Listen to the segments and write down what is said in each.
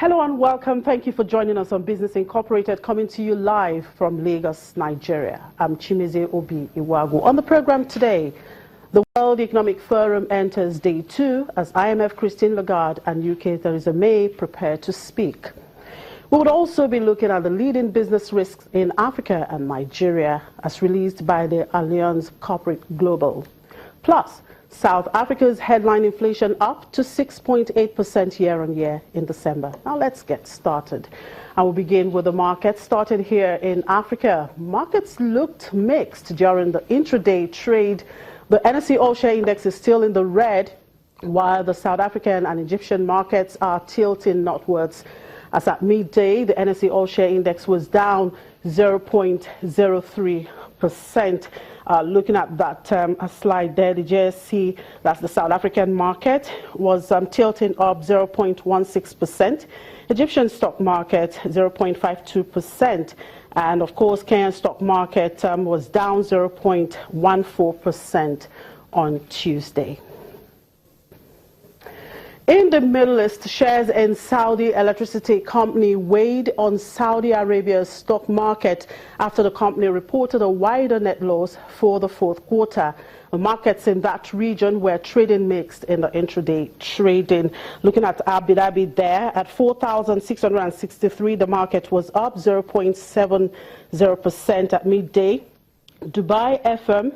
Hello and welcome. Thank you for joining us on Business Incorporated, coming to you live from Lagos, Nigeria. I'm Chimeze Obi Iwagu. On the program today, the World Economic Forum enters day 2 as IMF Christine Lagarde and UK Theresa May prepare to speak. We would also be looking at the leading business risks in Africa and Nigeria as released by the Allianz Corporate Global. Plus, South Africa's headline inflation up to 6.8% year-on-year in December. Now let's get started. I will begin with the markets. Started here in Africa. Markets looked mixed during the intraday trade. The NSE All-Share Index is still in the red, while the South African and Egyptian markets are tilting northwards. As at midday, the NSE All-Share Index was down 0.03%. Looking at that slide there, the JSC, that's the South African market, was tilting up 0.16%. Egyptian stock market, 0.52%. And of course, Kenyan stock market was down 0.14% on Tuesday. In the Middle East, shares in Saudi electricity company weighed on Saudi Arabia's stock market after the company reported a wider net loss for the fourth quarter. The markets in that region were trading mixed in the intraday trading. Looking at Abu Dhabi there, at 4,663, the market was up 0.70% at midday. Dubai FM,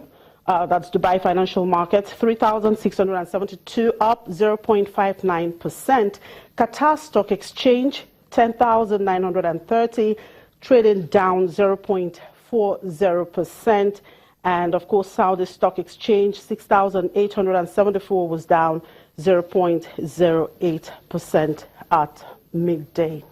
that's Dubai Financial Market, 3,672, up 0.59%. Qatar Stock Exchange, 10,930, trading down 0.40%. And of course, Saudi Stock Exchange, 6,874, was down 0.08% at midday.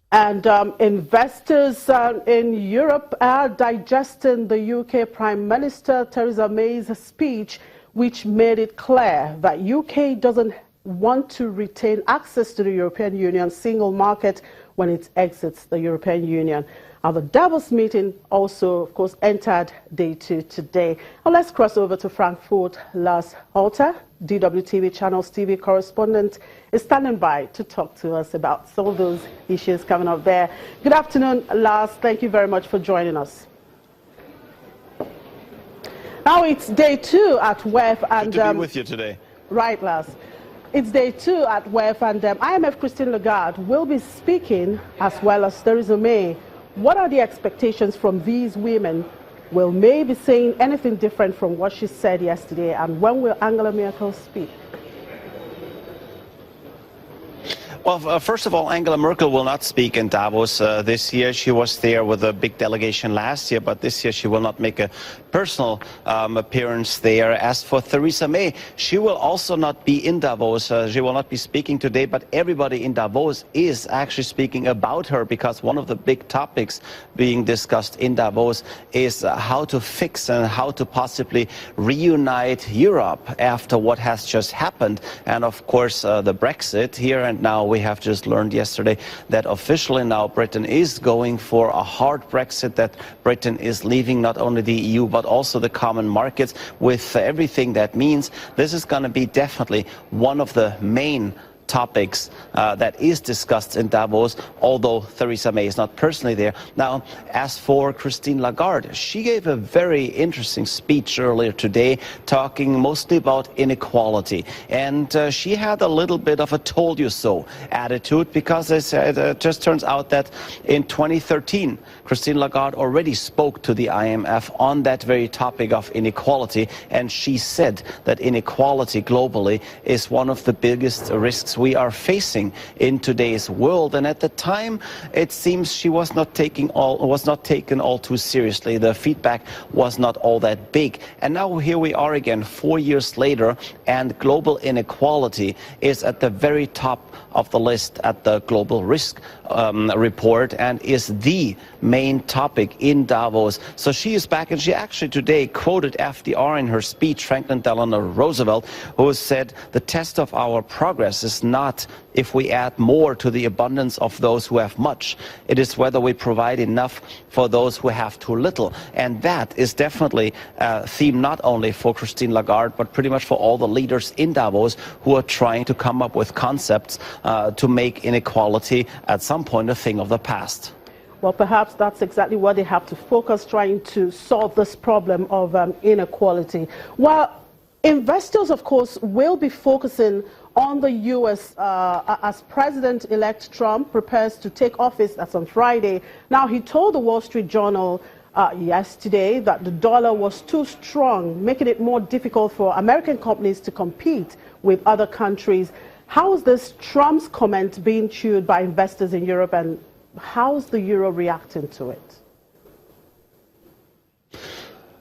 And investors in Europe are digesting the UK Prime Minister Theresa May's speech, which made it clear that UK doesn't want to retain access to the European Union single market when it exits the European Union. Now, the Davos meeting also, of course, entered day 2 today. Now, let's cross over to Frankfurt. Lars Holter, DWTV Channels TV correspondent, is standing by to talk to us about some of those issues coming up there. Good afternoon, Lars. Thank you very much for joining us. Now, it's day 2 at WEF. And good to be with you today. Right, Lars. It's day 2 at WEF, and IMF Christine Lagarde will be speaking, as well as Theresa May. What are the expectations from these women? Will May be saying anything different from what she said yesterday? And when will Angela Merkel speak? Well, first of all, Angela Merkel will not speak in Davos this year. She was there with a big delegation last year, but this year she will not make a personal appearance there. As for Theresa May, she will also not be in Davos. She will not be speaking today, but everybody in Davos is actually speaking about her, because one of the big topics being discussed in Davos is how to fix and how to possibly reunite Europe after what has just happened. And of course, the Brexit here and now. We have just learned yesterday that officially now Britain is going for a hard Brexit, that Britain is leaving not only the EU but also the common markets, with everything that means. This is going to be definitely one of the main topics that is discussed in Davos, although Theresa May is not personally there. Now, as for Christine Lagarde, she gave a very interesting speech earlier today, talking mostly about inequality. And she had a little bit of a told you so attitude, because it just turns out that in 2013, Christine Lagarde already spoke to the IMF on that very topic of inequality, and she said that inequality globally is one of the biggest risks we are facing in today's world. And at the time, it seems she was not taken all too seriously. The feedback was not all that big. And now here we are again, 4 years later, and global inequality is at the very top of the list at the Global Risk report, and is the main topic in Davos. So she is back, and she actually today quoted FDR in her speech, Franklin Delano Roosevelt, who said, "The test of our progress is not if we add more to the abundance of those who have much. It is whether we provide enough for those who have too little. And that is definitely a theme not only for Christine Lagarde, but pretty much for all the leaders in Davos who are trying to come up with concepts to make inequality at some point a thing of the past. Well, perhaps that's exactly what they have to focus, trying to solve this problem of inequality. While investors, of course, will be focusing on the U.S. As President-elect Trump prepares to take office. That's on Friday. Now, he told the Wall Street Journal yesterday that the dollar was too strong, making it more difficult for American companies to compete with other countries. How is this Trump's comment being chewed by investors in Europe, and how's the euro reacting to it?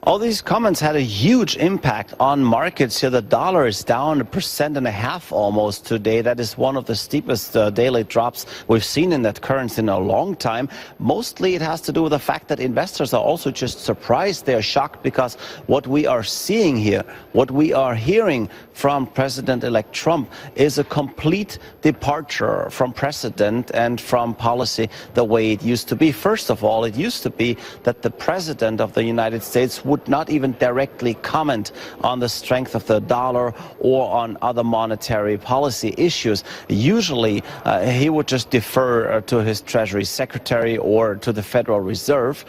All these comments had a huge impact on markets here. The dollar is down 1.5% almost today. That is one of the steepest daily drops we've seen in that currency in a long time. Mostly it has to do with the fact that investors are also just surprised. They're shocked because what we are seeing here, what we are hearing from President-elect Trump is a complete departure from precedent and from policy the way it used to be. First of all, it used to be that the President of the United States would not even directly comment on the strength of the dollar or on other monetary policy issues. Usually, he would just defer to his Treasury Secretary or to the Federal Reserve.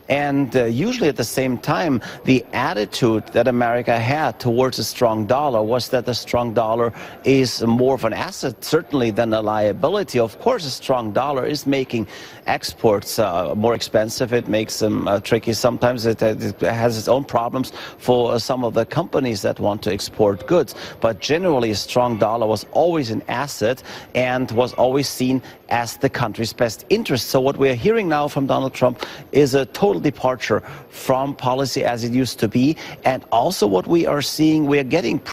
And usually at the same time, the attitude that America had towards a strong dollar was that the strong dollar is more of an asset, certainly, than a liability. Of course, a strong dollar is making exports more expensive. It makes them tricky. Sometimes it has its own problems for some of the companies that want to export goods. But generally, a strong dollar was always an asset and was always seen as the country's best interest. So what we're hearing now from Donald Trump is a total departure from policy as it used to be. And also what we are seeing, we're getting